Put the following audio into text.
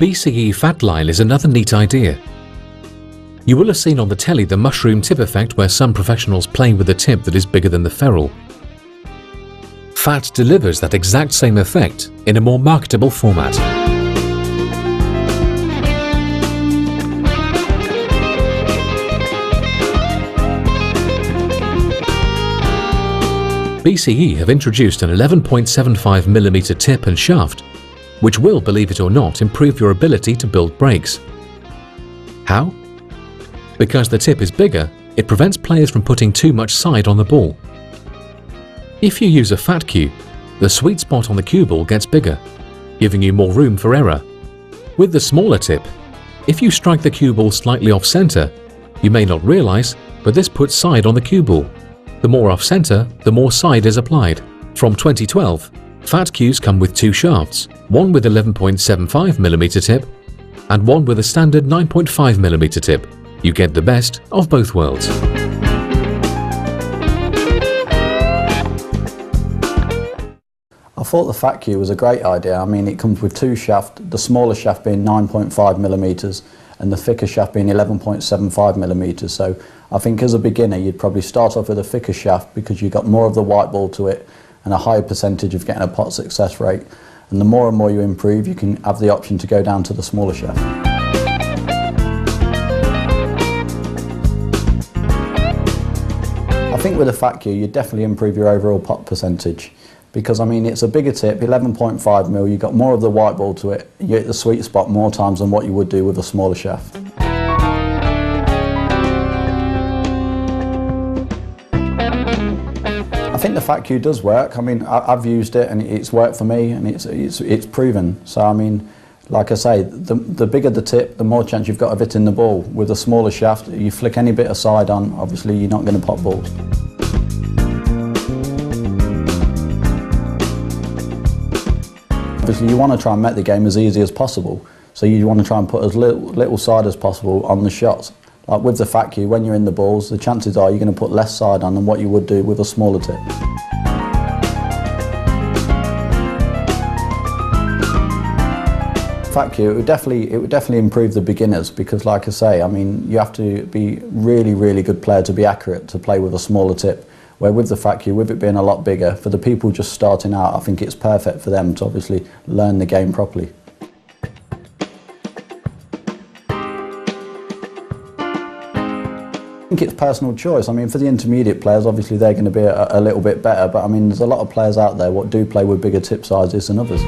BCE PHAT line is another neat idea. You will have seen on the telly the mushroom tip effect where some professionals play with a tip that is bigger than the ferrule. PHAT delivers that exact same effect in a more marketable format. BCE have introduced an 11.75mm tip and shaft, which will, believe it or not, improve your ability to build breaks. How? Because the tip is bigger, it prevents players from putting too much side on the ball. If you use a PHAT cue, the sweet spot on the cue ball gets bigger, giving you more room for error. With the smaller tip, if you strike the cue ball slightly off-center, you may not realize, but this puts side on the cue ball. The more off-center, the more side is applied. From 2012, PHAT cues come with two shafts, one with 11.75mm tip and one with a standard 9.5mm tip. You get the best of both worlds. I thought the PHAT cue was a great idea. I mean, it comes with two shafts, the smaller shaft being 9.5mm and the thicker shaft being 11.75mm. So I think as a beginner, you'd probably start off with a thicker shaft because you've got more of the white ball to it and a higher percentage of getting a pot success rate. And the more and more you improve, you can have the option to go down to the smaller shaft. I think with a PHAT cue, you definitely improve your overall pot percentage because, I mean, it's a bigger tip, 11.5mm, you've got more of the white ball to it, you hit the sweet spot more times than what you would do with a smaller shaft. I think the PHAT cue does work. I mean, I've used it and it's worked for me and it's proven. So, I mean, like I say, the bigger the tip, the more chance you've got of hitting the ball. With a smaller shaft, you flick any bit of side on, obviously you're not going to pop balls. Obviously you want to try and make the game as easy as possible. So you want to try and put as little side as possible on the shots. Like with the PHAT cue, when you're in the balls, the chances are you're going to put less side on than what you would do with a smaller tip. PHAT cue, it would definitely improve the beginners because, like I say, I mean, you have to be really good player to be accurate to play with a smaller tip. Where with the PHAT cue, with it being a lot bigger, for the people just starting out, I think it's perfect for them to obviously learn the game properly. I think it's personal choice. I mean, for the intermediate players, obviously they're going to be a little bit better, but I mean, there's a lot of players out there what do play with bigger tip sizes than others.